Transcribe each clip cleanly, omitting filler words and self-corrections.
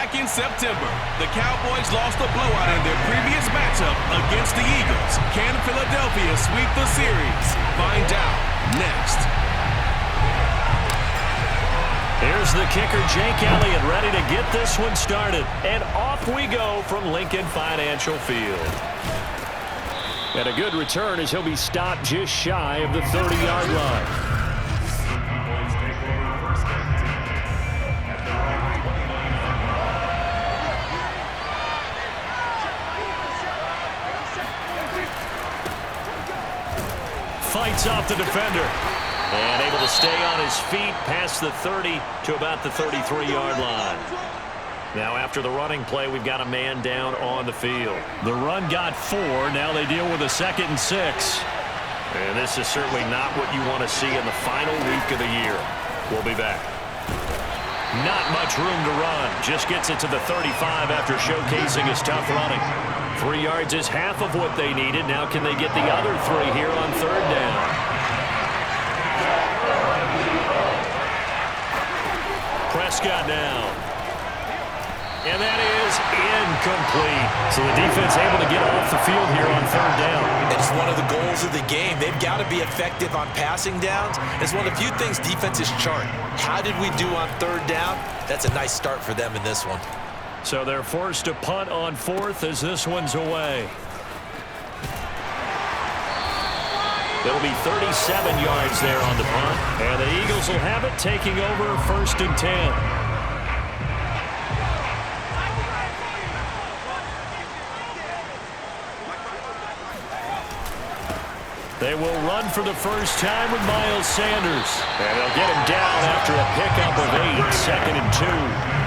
Back in September, the Cowboys lost a blowout in their previous matchup against the Eagles. Can Philadelphia sweep the series? Find out next. Here's the kicker, Jake Elliott, ready to get this one started. And off we go from Lincoln Financial Field. And a good return as he'll be stopped just shy of the 30-yard line. Fights off the defender. And able to stay on his feet past the 30 to about the 33-yard line. Now after the running play, we've got a man down on the field. The run got 4. Now they deal with a 2nd and 6. And this is certainly not what you want to see in the final week of the year. We'll be back. Not much room to run. Just gets it to the 35 after showcasing his tough running. 3 yards is half of what they needed. Now can they get the other 3 here on 3rd down? Prescott now. And that is incomplete. So the defense able to get off the field here on 3rd down. It's one of the goals of the game. They've got to be effective on passing downs. It's one of the few things defenses chart. How did we do on 3rd down? That's a nice start for them in this one. So they're forced to punt on 4th as this one's away. It'll be 37 yards there on the punt. And the Eagles will have it, taking over 1st and 10. They will run for the first time with Miles Sanders. And they'll get him down after a pickup of 8, 2nd and 2.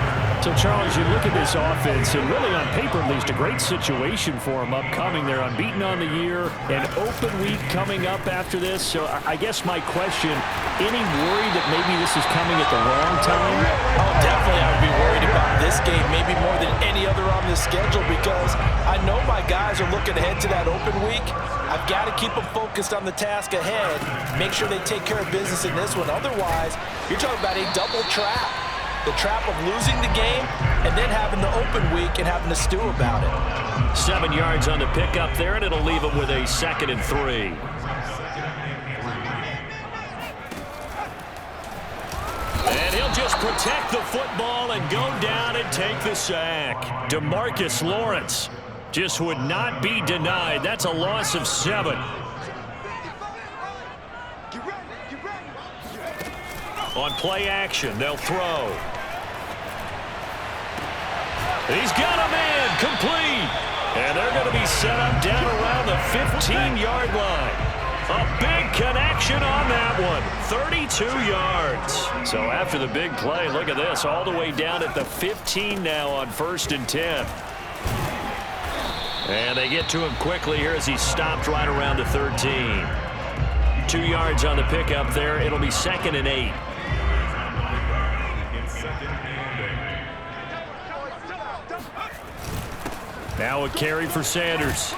So, Charles, you look at this offense, and really on paper, at least, a great situation for them upcoming. They're unbeaten on the year, an open week coming up after this. So, I guess my question, any worry that maybe this is coming at the wrong time? Oh, definitely I would be worried about this game, maybe more than any other on this schedule, because I know my guys are looking ahead to that open week. I've got to keep them focused on the task ahead, make sure they take care of business in this one. Otherwise, you're talking about a double trap. The trap of losing the game and then having the open week and having to stew about it. 7 yards on the pickup there, and it'll leave them with a 2nd and 3. And he'll just protect the football and go down and take the sack. DeMarcus Lawrence just would not be denied. That's a loss of 7. On play action, they'll throw. He's got a man complete. And they're going to be set up down around the 15-yard line. A big connection on that one. 32 yards. So after the big play, look at this. All the way down at the 15 now on 1st and 10. And they get to him quickly here as he stopped right around the 13. 2 yards on the pickup there. It'll be 2nd and 8. Now a carry for Sanders.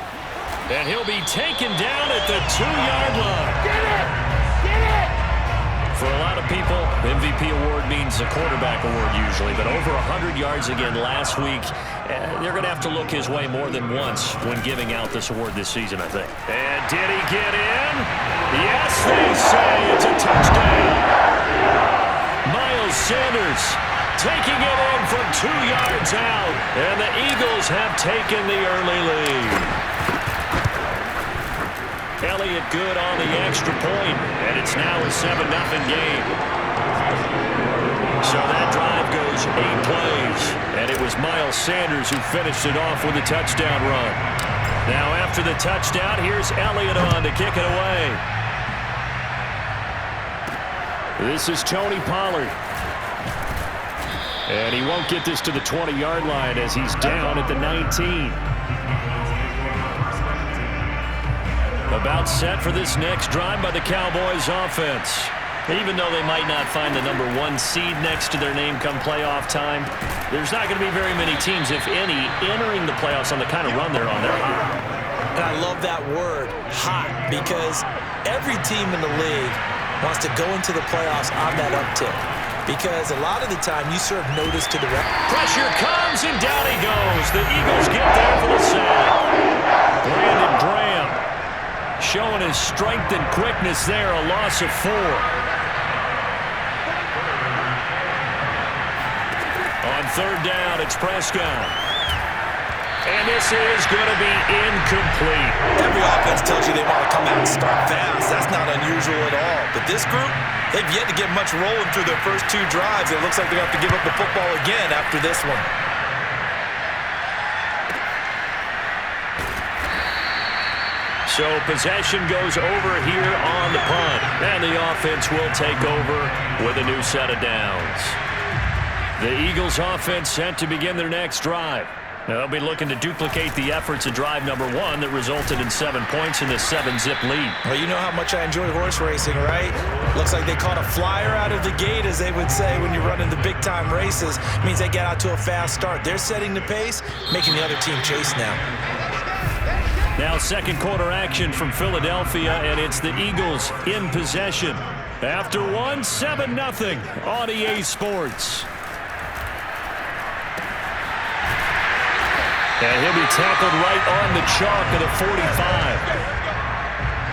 And he'll be taken down at the 2-yard line. Get it! Get it! For a lot of people, MVP award means a quarterback award usually, but over 100 yards again last week. They're going to have to look his way more than once when giving out this award this season, I think. And did he get in? Yes, they say it's a touchdown. Miles Sanders taking it in from 2 yards out, and the Eagles have taken the early lead. Elliott good on the extra point, and it's now a 7-0 game. So that drive goes 8 plays, and it was Miles Sanders who finished it off with a touchdown run. Now after the touchdown, here's Elliott on to kick it away. This is Tony Pollard. And he won't get this to the 20-yard line as he's down at the 19. About set for this next drive by the Cowboys offense. Even though they might not find the number 1 seed next to their name come playoff time, there's not going to be very many teams, if any, entering the playoffs on the kind of run they're on. They're hot. And I love that word, hot, because every team in the league wants to go into the playoffs on that uptick. because a lot of the time you serve notice to the ref. Pressure comes, and down he goes. The Eagles get there for the sack. Brandon Graham showing his strength and quickness there, a loss of 4. On third down, it's Prescott. And this is going to be incomplete. Every offense tells you they want to come out and start fast. That's not unusual at all. But this group, they've yet to get much rolling through their first 2 drives. It looks like they're going to have to give up the football again after this one. So possession goes over here on the punt. And the offense will take over with a new set of downs. The Eagles offense set to begin their next drive. They'll be looking to duplicate the efforts of drive number 1 that resulted in 7 points in this 7-zip lead. Well, you know how much I enjoy horse racing, right? Looks like they caught a flyer out of the gate, as they would say when you're running the big-time races. It means they get out to a fast start. They're setting the pace, making the other team chase now. Now second quarter action from Philadelphia, and it's the Eagles in possession. After 1, 7-0 on EA Sports. And he'll be tackled right on the chalk of the 45.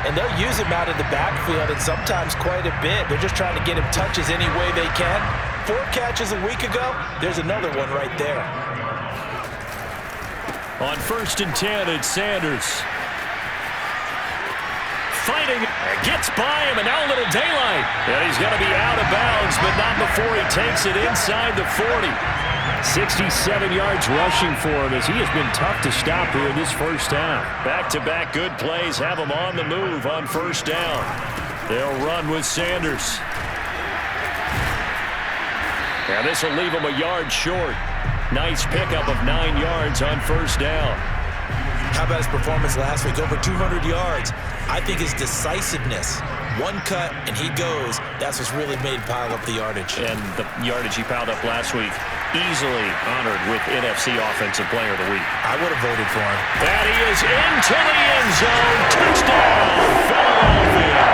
And they'll use him out of the backfield, and sometimes quite a bit. They're just trying to get him touches any way they can. 4 catches a week ago, there's another one right there. On 1st and 10, it's Sanders. Fighting, gets by him, and now a little daylight. And he's going to be out of bounds, but not before he takes it inside the 40. 67 yards rushing for him, as he has been tough to stop here in this first half. Back-to-back good plays have him on the move on 1st down. They'll run with Sanders. Now this will leave him a yard short. Nice pickup of 9 yards on 1st down. How about his performance last week? Over 200 yards. I think his decisiveness. 1 cut, and he goes. That's what's really made pile up the yardage. And the yardage he piled up last week, easily honored with NFC Offensive Player of the Week. I would have voted for him. And he is into the end zone. Touchdown, Philadelphia.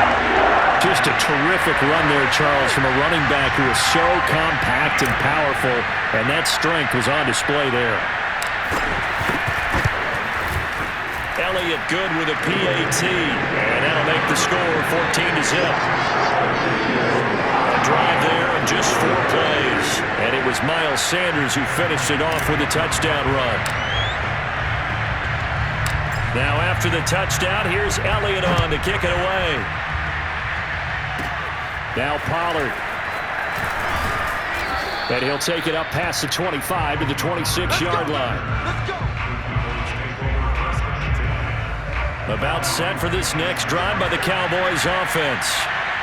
Just a terrific run there, Charles, from a running back who is so compact and powerful, and that strength was on display there. Elliott good with a PAT, and that'll make the score 14-0. A drive there in just 4 plays, and it was Miles Sanders who finished it off with a touchdown run. Now after the touchdown, here's Elliott on to kick it away. Now Pollard. And he'll take it up past the 25 to the 26-yard line. Let's go. About set for this next drive by the Cowboys offense.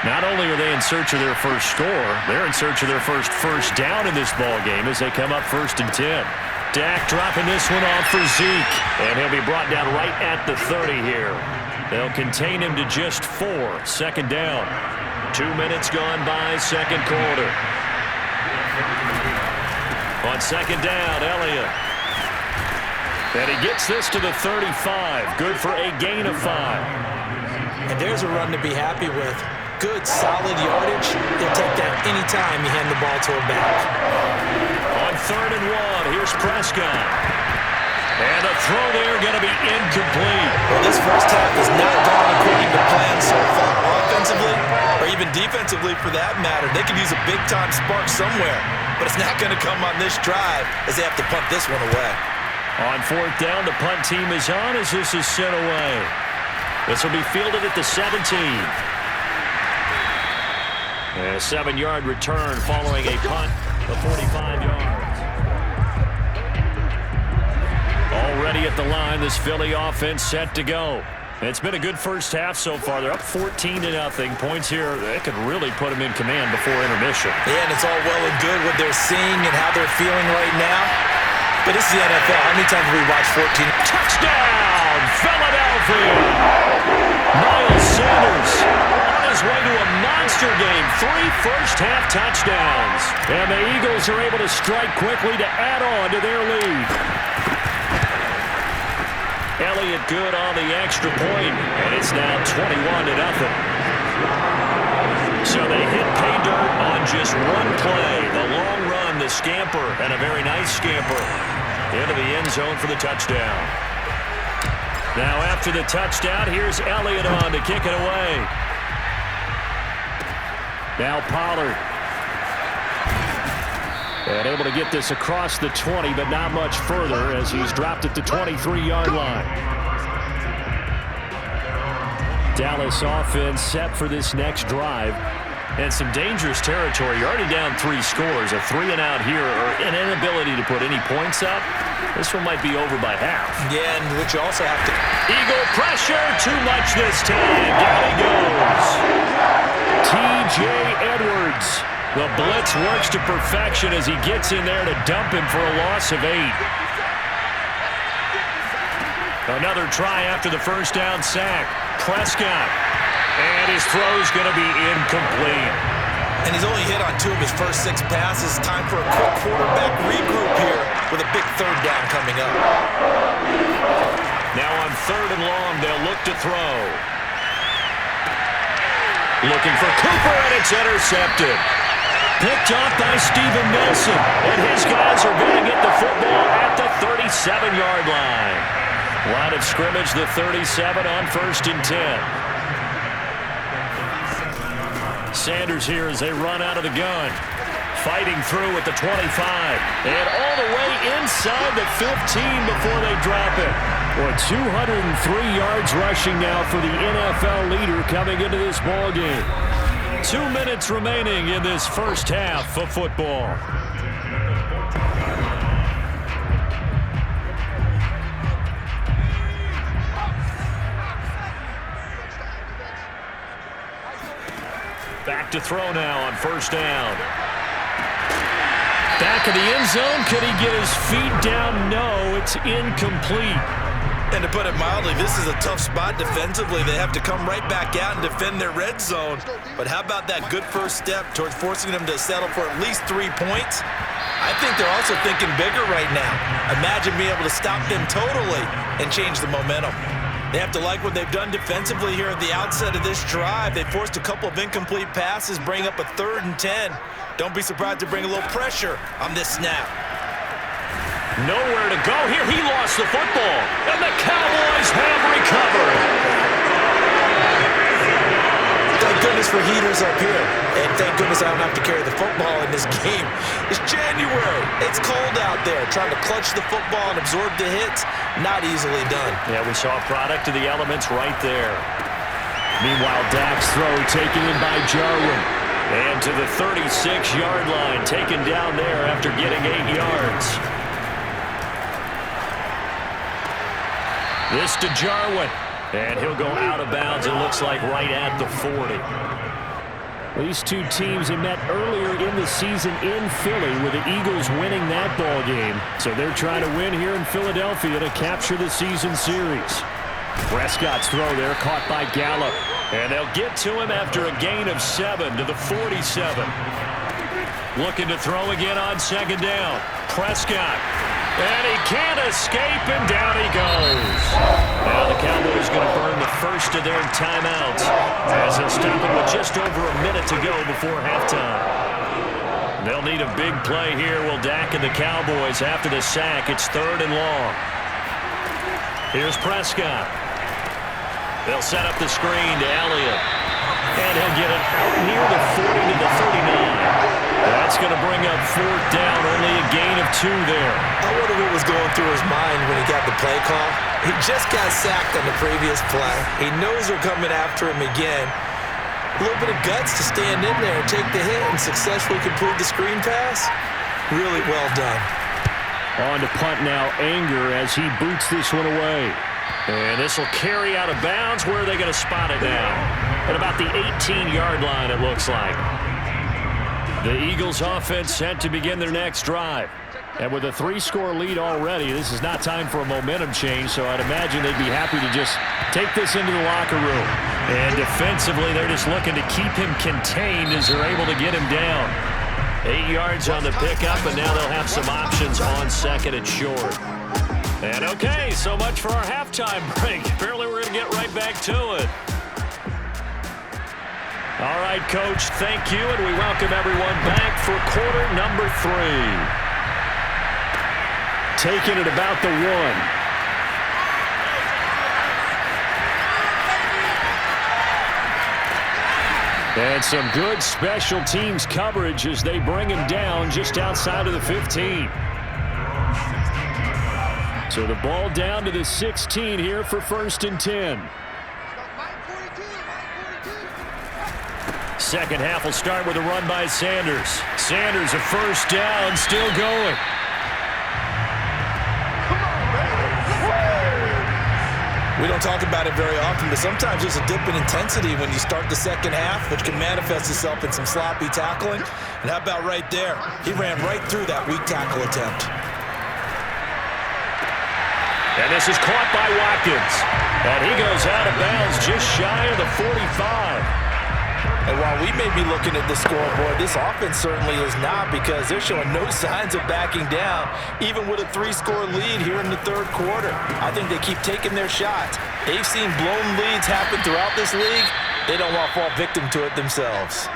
Not only are they in search of their first score, they're in search of their first down in this ball game as they come up 1st and 10. Dak dropping this one off for Zeke, and he'll be brought down right at the 30 here. They'll contain him to just 4. 2nd down. 2 minutes gone by, 2nd quarter. On 2nd down, Elliott. And he gets this to the 35. Good for a gain of 5. And there's a run to be happy with. Good, solid yardage. He'll take that anytime you hand the ball to him back. On 3rd and 1, here's Prescott. And a throw there going to be incomplete. Well, this first half has not gone according to plan so far. Offensively, or even defensively for that matter, they could use a big-time spark somewhere. But it's not going to come on this drive as they have to punt this one away. On 4th down, the punt team is on as this is sent away. This will be fielded at the 17. A 7-yard return following a punt of 45 yards. Already at the line, this Philly offense set to go. It's been a good first half so far. They're up 14-0. Points here, they could really put them in command before intermission. Yeah, and it's all well and good what they're seeing and how they're feeling right now. But this is the NFL. How many times have we watched 14? Touchdown, Philadelphia! Miles Sanders on his way to a monster game. 3 first-half touchdowns. And the Eagles are able to strike quickly to add on to their lead. Elliott good on the extra point, and it's now 21-0. So they hit pay dirt on just one play. The long run, the scamper, and a very nice scamper into the end zone for the touchdown. Now after the touchdown, here's Elliott on to kick it away. Now Pollard. And able to get this across the 20, but not much further as he's dropped it to 23-yard line. Dallas offense set for this next drive. And some dangerous territory. You're already down 3 scores. A 3-and-out here or an inability to put any points up. This one might be over by half. Yeah, and what you also have to... Eagle pressure. Too much this time. Down he goes. T.J. Edwards. The blitz works to perfection as he gets in there to dump him for a loss of 8. Another try after the first down sack. Prescott. And his throw's going to be incomplete. And he's only hit on 2 of his first 6 passes. Time for a quick quarterback regroup here with a big 3rd down coming up. Now on 3rd and long, they'll look to throw. Looking for Cooper, and it's intercepted. Picked off by Steven Nelson. And his guys are going to get the football at the 37-yard line. Line of scrimmage, the 37 on 1st and 10. Sanders here as they run out of the gun. Fighting through at the 25. And all the way inside the 15 before they drop it. Well, 203 yards rushing now for the NFL leader coming into this ballgame. 2 minutes remaining in this first half of football. Back to throw now on 1st down. Back of the end zone. Could he get his feet down? No, it's incomplete. And to put it mildly, this is a tough spot defensively. They have to come right back out and defend their red zone. But how about that good first step towards forcing them to settle for at least 3 points? I think they're also thinking bigger right now. Imagine being able to stop them totally and change the momentum. They have to like what they've done defensively here at the outset of this drive. They forced a couple of incomplete passes, bring up a 3rd and 10. Don't be surprised to bring a little pressure on this snap. Nowhere to go here. He lost the football. And the Cowboys have recovered. Thank goodness for heaters up here. And thank goodness I don't have to carry the football in this game. It's January. It's cold out there. Trying to clutch the football and absorb the hits, not easily done. Yeah, we saw a product of the elements right there. Meanwhile, Dak's throw taken in by Jarwin. And to the 36-yard line, taken down there after getting 8 yards. This to Jarwin. And he'll go out of bounds, it looks like, right at the 40. These two teams had met earlier in the season in Philly with the Eagles winning that ball game. So they're trying to win here in Philadelphia to capture the season series. Prescott's throw there caught by Gallup. And they'll get to him after a gain of 7 to the 47. Looking to throw again on 2nd down. Prescott. And he can't escape, and down he goes. Now the Cowboys going to burn the first of their timeouts as they'll stop it with just over a minute to go before halftime. They'll need a big play here. Will Dak and the Cowboys after the sack. It's 3rd and long. Here's Prescott. They'll set up the screen to Elliott. And he'll get it out near the 40 to the 39. That's going to bring up 4th down, only a gain of 2 there. I wonder what was going through his mind when he got the play call. He just got sacked on the previous play. He knows they're coming after him again. A little bit of guts to stand in there and take the hit and successfully complete the screen pass. Really well done. On to punt now, Anger as he boots this one away. And this will carry out of bounds. Where are they going to spot it now? At about the 18-yard line, it looks like. The Eagles offense set to begin their next drive. And with a 3-score lead already, this is not time for a momentum change, so I'd imagine they'd be happy to just take this into the locker room. And defensively, they're just looking to keep him contained as they're able to get him down. 8 yards on the pickup, and now they'll have some options on 2nd and short. And okay, so much for our halftime break. Apparently we're going to get right back to it. All right, Coach, thank you, and we welcome everyone back for quarter number 3. Taking it about the 1. And some good special teams coverage as they bring him down just outside of the 15. So the ball down to the 16 here for 1st and 10. Second half will start with a run by Sanders. Sanders a first down, still going. We don't talk about it very often, but sometimes there's a dip in intensity when you start the second half, which can manifest itself in some sloppy tackling. And how about right there? He ran right through that weak tackle attempt. And this is caught by Watkins. And he goes out of bounds just shy of the 45. And while we may be looking at the scoreboard, this offense certainly is not, because they're showing no signs of backing down, even with a 3-score lead here in the third quarter. I think they keep taking their shots. They've seen blown leads happen throughout this league. They don't want to fall victim to it themselves.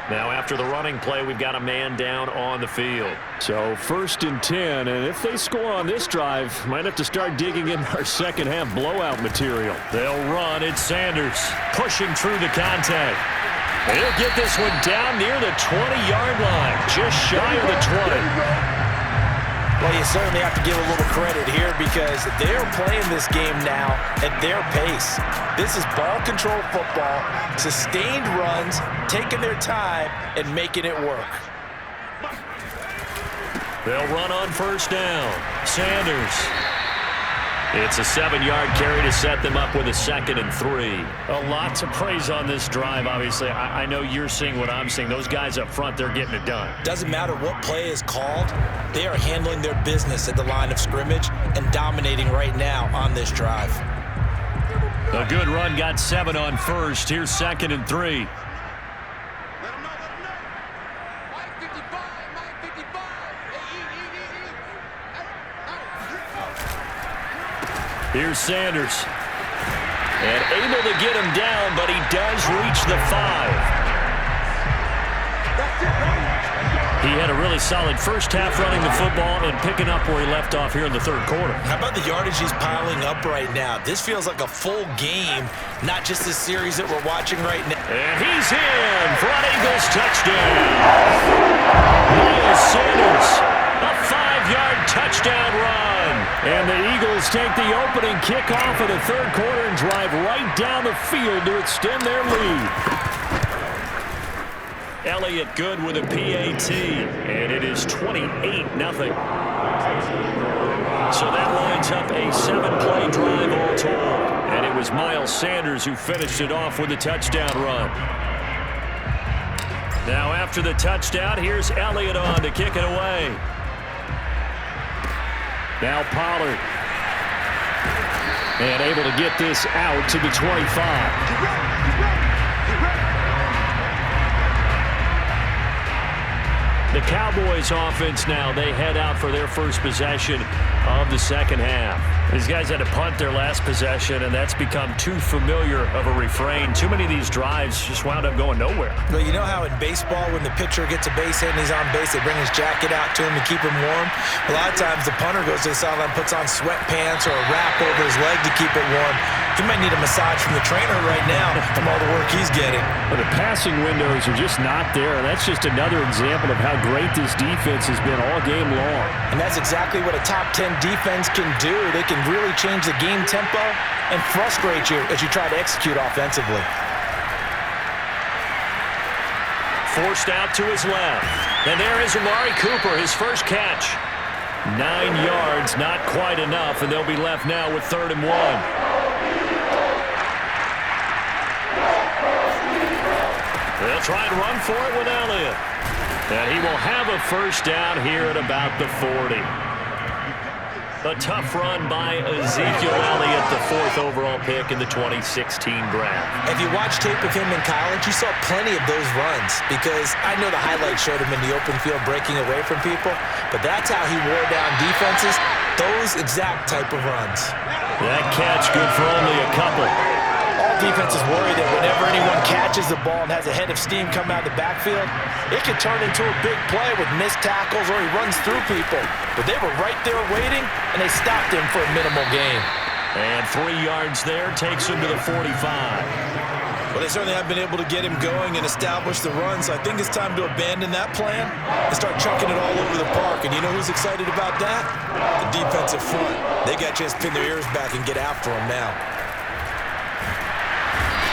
Now after the running play, we've got a man down on the field. So 1st and 10, and if they score on this drive, might have to start digging in our second half blowout material. They'll run. It's Sanders pushing through the contact. He'll get this one down near the 20-yard line, just shy of the 20. Well, you certainly have to give a little credit here, because they're playing this game now at their pace. This is ball control football, sustained runs, taking their time, and making it work. They'll run on first down. Sanders. It's a 7-yard carry to set them up with a 2nd and 3. A lot to praise on this drive, obviously. I know you're seeing what I'm seeing. Those guys up front, they're getting it done. Doesn't matter what play is called. They are handling their business at the line of scrimmage and dominating right now on this drive. A good run, got 7 on first. Here's 2nd and 3. Here's Sanders. And able to get him down, but he does reach the 5. He had a really solid first half running the football and picking up where he left off here in the third quarter. How about the yardage he's piling up right now? This feels like a full game, not just this series that we're watching right now. And he's in for an Eagles touchdown. Miles Sanders, a 5-yard touchdown run. And the Eagles take the opening kickoff of the third quarter and drive right down the field to extend their lead. Elliott good with a PAT, and it is 28-0. So that lines up a 7-play drive all told. And it was Miles Sanders who finished it off with a touchdown run. Now after the touchdown, here's Elliott on to kick it away. Now Pollard. And able to get this out to the 25. The Cowboys offense now, they head out for their first possession of the second half. These guys had to punt their last possession, and that's become too familiar of a refrain. Too many of these drives just wound up going nowhere. Well, you know how in baseball, when the pitcher gets a base hit and he's on base, they bring his jacket out to him to keep him warm? A lot of times the punter goes to the sideline, puts on sweatpants or a wrap over his leg to keep it warm. He might need a massage from the trainer right now from all the work he's getting. Well, the passing windows are just not there. That's just another example of how great this defense has been all game long. And that's exactly what a top 10 defense can do. They can really change the game tempo and frustrate you as you try to execute offensively. Forced out to his left. And there is Amari Cooper, his first catch. 9 yards, not quite enough, and they'll be left now with 3rd and 1. They'll try and run for it with Elliott. And he will have a first down here at about the 40. A tough run by Ezekiel Elliott, the 4th overall pick in the 2016 draft. If you watch tape of him in college, you saw plenty of those runs, because I know the highlights showed him in the open field breaking away from people, but that's how he wore down defenses, those exact type of runs. That catch good for only a couple. All defense is worried that whenever anyone catches the ball and has a head of steam come out of the backfield, it can turn into a big play with missed tackles or he runs through people. But they were right there waiting, and they stopped him for a minimal gain. And 3 yards there takes him to the 45. Well, they certainly have been able to get him going and establish the run, so I think it's time to abandon that plan and start chucking it all over the park. And you know who's excited about that? The defensive front. They got to just pin their ears back and get after him now.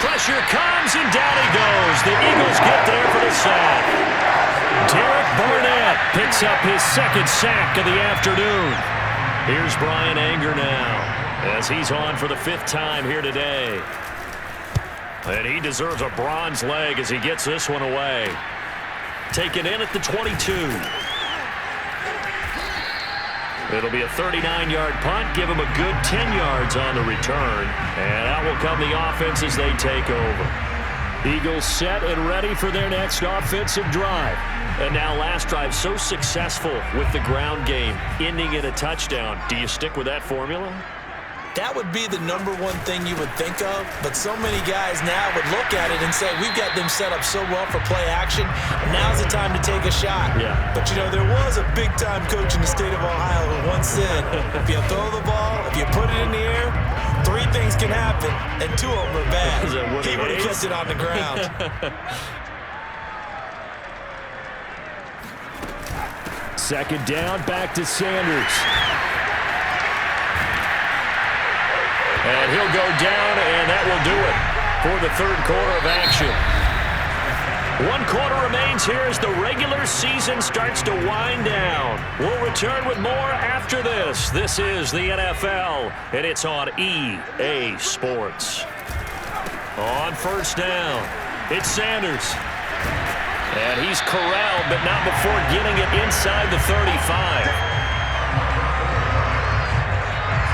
Pressure comes, and down he goes. The Eagles get there for the sack. Derek Barnett picks up his second sack of the afternoon. Here's Brian Anger now, as he's on for the 5th time here today. And he deserves a bronze leg as he gets this one away. Taken in at the 22. It'll be a 39-yard punt. Give him a good 10 yards on the return. And out will come the offense as they take over. Eagles set and ready for their next offensive drive. And now last drive so successful with the ground game, ending in a touchdown. Do you stick with that formula? That would be the #1 thing you would think of, but so many guys now would look at it and say, we've got them set up so well for play action, now's the time to take a shot. Yeah. But, you know, there was a big-time coach in the state of Ohio who once said, if you throw the ball, if you put it in the air, 3 things can happen, and 2 of them are bad. He would have kept it on the ground. Second down, back to Sanders. And he'll go down, and that will do it for the 3rd quarter of action. 1 quarter remains here as the regular season starts to wind down. We'll return with more after this. This is the NFL, and it's on EA Sports. On 1st down, it's Sanders. And he's corralled, but not before getting it inside the 35.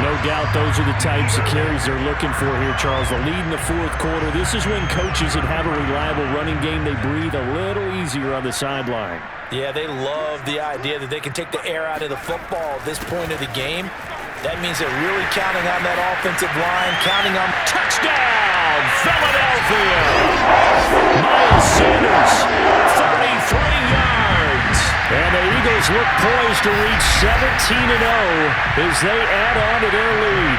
No doubt those are the types of carries they're looking for here, Charles. The lead in the 4th quarter. This is when coaches that have a reliable running game, they breathe a little easier on the sideline. Yeah, they love the idea that they can take the air out of the football at this point of the game. That means they're really counting on that offensive line, counting on touchdown, Philadelphia. Miles Sanders, 33 yards. And the Eagles look poised to reach 17-0 as they add on to their lead.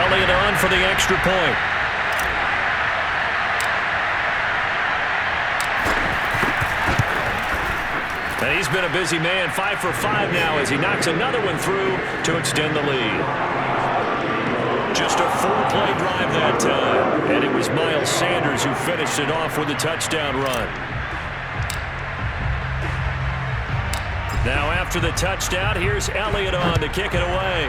Elliott on for the extra point. And he's been a busy man, 5 for 5 now as he knocks another one through to extend the lead. Just a 4-play drive that time. And it was Miles Sanders who finished it off with a touchdown run. Now after the touchdown, here's Elliott on to kick it away.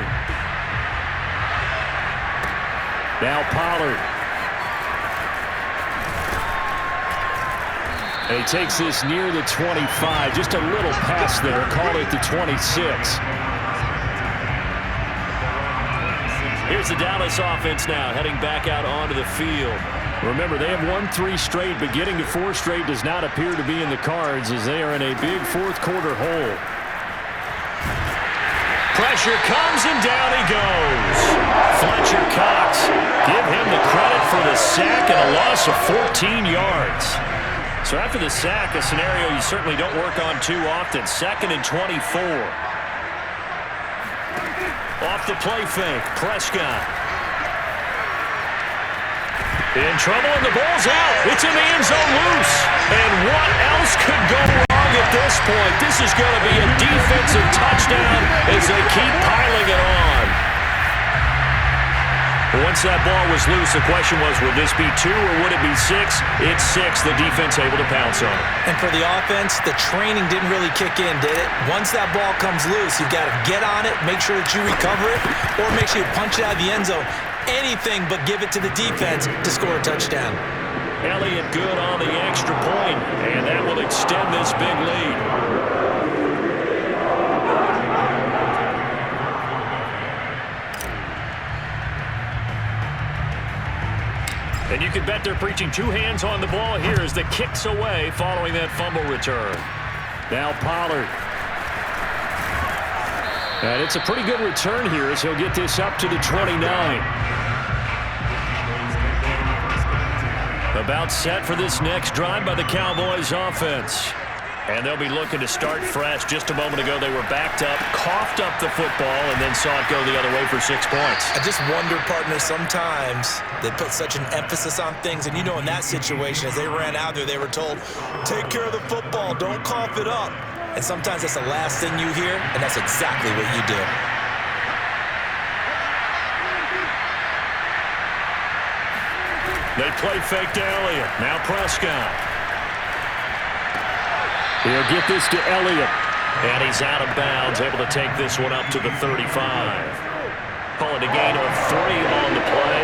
Now Pollard. And he takes this near the 25. Just a little pass there. Call it the 26. Here's the Dallas offense now, heading back out onto the field. Remember, they have won 3 straight, but getting to 4 straight does not appear to be in the cards as they are in a big 4th quarter hole. Pressure comes, and down he goes. Fletcher Cox, give him the credit for the sack and a loss of 14 yards. So after the sack, a scenario you certainly don't work on too often. 2nd and 24. Off the play fake, Prescott. In trouble, and the ball's out. It's in the end zone loose. And what else could go wrong at this point? This is going to be a defensive touchdown as they keep piling it on. Once that ball was loose, the question was, would this be 2 or would it be 6? It's 6. The defense able to pounce on it. And for the offense, the training didn't really kick in, did it? Once that ball comes loose, you've got to get on it, make sure that you recover it, or make sure you punch it out of the end zone. Anything but give it to the defense to score a touchdown. Elliott good on the extra point, and that will extend this big lead. And you can bet they're preaching 2 hands on the ball here as the kick's away following that fumble return. Now Pollard. And it's a pretty good return here as he'll get this up to the 29. About set for this next drive by the Cowboys offense. And they'll be looking to start fresh. Just a moment ago, they were backed up, coughed up the football, and then saw it go the other way for 6 points. I just wonder, partner, sometimes they put such an emphasis on things. And, in that situation, as they ran out there, they were told, take care of the football, don't cough it up. And sometimes that's the last thing you hear, and that's exactly what you do. They play fake to Elliott. Now Prescott. He'll get this to Elliott. And he's out of bounds, able to take this one up to the 35. Call it a gain of 3 on the play.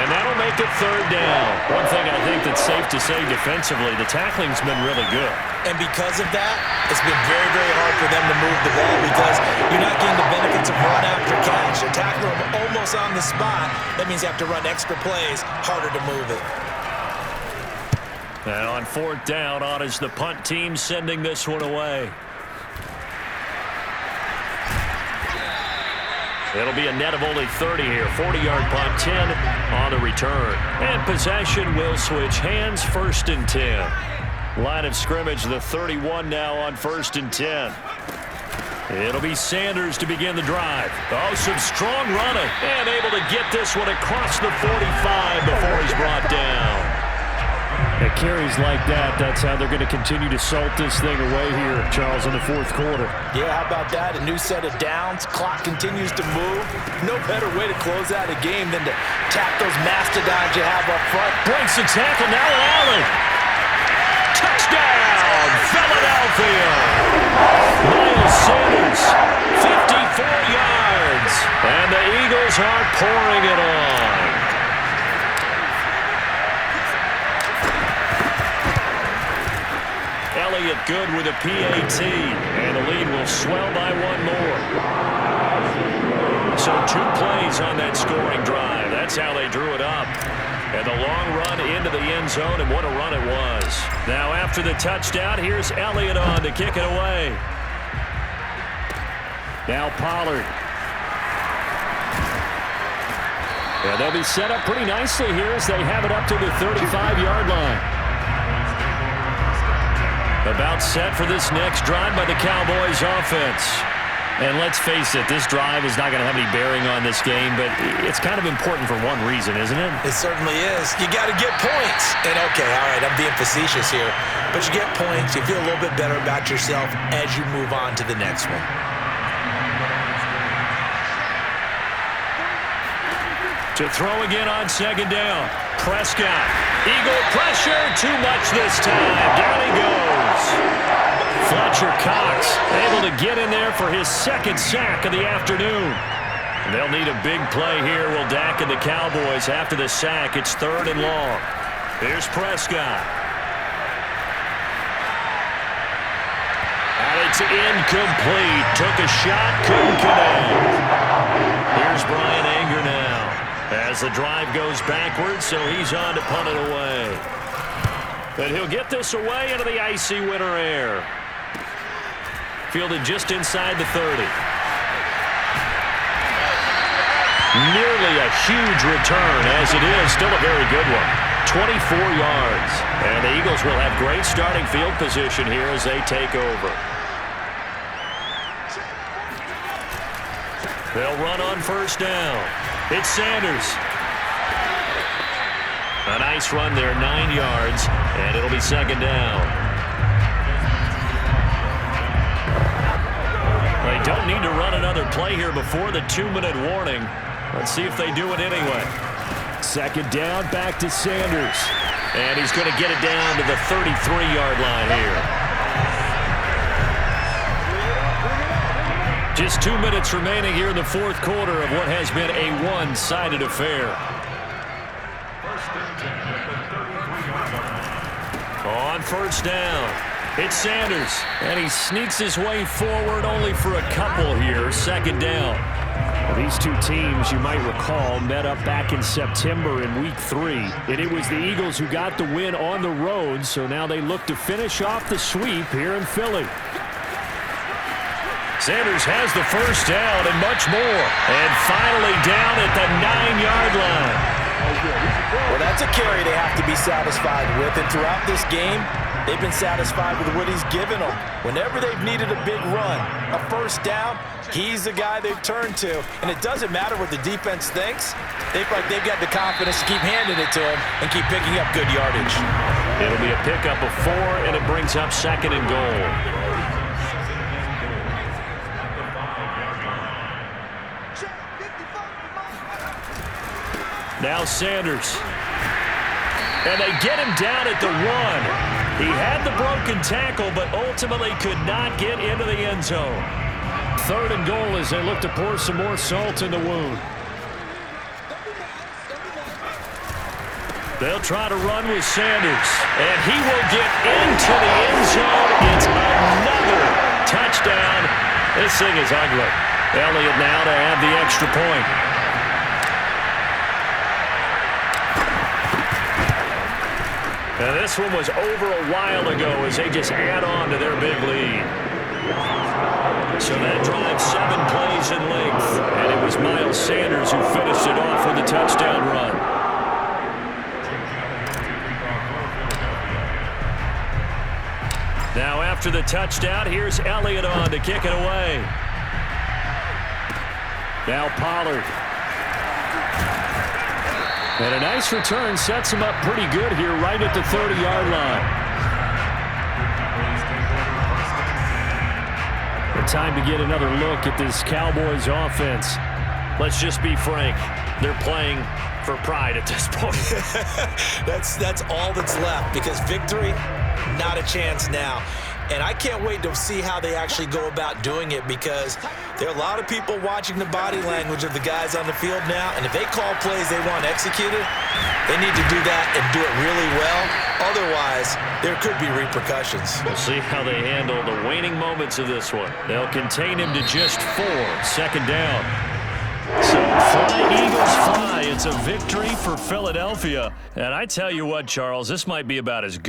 And that'll make it 3rd down. One thing I think that's safe to say defensively, the tackling's been really good. And because of that, it's been very, very hard for them to move the ball because you're not getting the benefits of run after catch. You're tackling them almost on the spot. That means you have to run extra plays, harder to move it. And on 4th down, on is the punt team sending this one away. It'll be a net of only 30 here. 40-yard punt, 10 on the return. And possession will switch hands, 1st and 10. Line of scrimmage, the 31 now on 1st and 10. It'll be Sanders to begin the drive. Oh, some strong running. And able to get this one across the 45 before he's brought down. At carries like that, that's how they're going to continue to salt this thing away here, Charles, in the 4th quarter. Yeah, how about that? A new set of downs. Clock continues to move. No better way to close out a game than to tap those mastodons you have up front. Breaks the tackle. Now Allen. Touchdown, Philadelphia. Miles Sanders, 54 yards. And the Eagles are pouring it on. Elliott good with a PAT, and the lead will swell by 1 more. So 2 plays on that scoring drive. That's how they drew it up. And the long run into the end zone, and what a run it was. Now after the touchdown, here's Elliott on to kick it away. Now Pollard. Yeah, they'll be set up pretty nicely here as they have it up to the 35-yard line. About set for this next drive by the Cowboys offense. And let's face it, this drive is not going to have any bearing on this game, but it's kind of important for one reason, isn't it? It certainly is. You got to get points. And okay, all right, I'm being facetious here, but you get points, you feel a little bit better about yourself as you move on to the next one. To throw again on 2nd down. Prescott. Eagle pressure. Too much this time. Down he goes. Fletcher Cox able to get in there for his 2nd sack of the afternoon. They'll need a big play here. Will Dak and the Cowboys after the sack. It's 3rd and long. Here's Prescott. And it's incomplete. Took a shot. Couldn't connect. Here's Brian Anger now. As the drive goes backwards, so he's on to punt it away. And he'll get this away into the icy winter air. Fielded just inside the 30. Nearly a huge return, as it is still a very good one. 24 yards. And the Eagles will have great starting field position here as they take over. They'll run on 1st down. It's Sanders. A nice run there, 9 yards, and it'll be 2nd down. They don't need to run another play here before the 2-minute warning. Let's see if they do it anyway. 2nd down, back to Sanders. And he's going to get it down to the 33-yard line here. Just 2 minutes remaining here in the 4th quarter of what has been a one-sided affair. On 1st down, it's Sanders. And he sneaks his way forward only for a couple here. 2nd down. Well, these 2 teams, you might recall, met up back in September in Week 3. And it was the Eagles who got the win on the road, so now they look to finish off the sweep here in Philly. Sanders has the 1st down and much more. And finally down at the 9-yard line. Well, that It's a carry they have to be satisfied with, and throughout this game, they've been satisfied with what he's given them. Whenever they've needed a big run, a first down, he's the guy they've turned to. And it doesn't matter what the defense thinks. They feel like they've got the confidence to keep handing it to him and keep picking up good yardage. It'll be a pickup of 4, and it brings up 2nd and goal. Now Sanders. And they get him down at the 1. He had the broken tackle, but ultimately could not get into the end zone. 3rd and goal as they look to pour some more salt in the wound. They'll try to run with Sanders, and he will get into the end zone. It's another touchdown. This thing is ugly. Elliott now to add the extra point. And this one was over a while ago as they just add on to their big lead. So that drive 7 plays in length, and it was Miles Sanders who finished it off with a touchdown run. Now after the touchdown, here's Elliott on to kick it away. Now Pollard. And a nice return sets him up pretty good here right at the 30-yard line. The time to get another look at this Cowboys offense. Let's just be frank. They're playing for pride at this point. That's all that's left, because victory, not a chance now. And I can't wait to see how they actually go about doing it, because there are a lot of people watching the body language of the guys on the field now, and if they call plays they want executed, they need to do that and do it really well. Otherwise, there could be repercussions. We'll see how they handle the waning moments of this one. They'll contain him to just 4, 2nd down. So fly, Eagles, fly. It's a victory for Philadelphia. And I tell you what, Charles, this might be about as good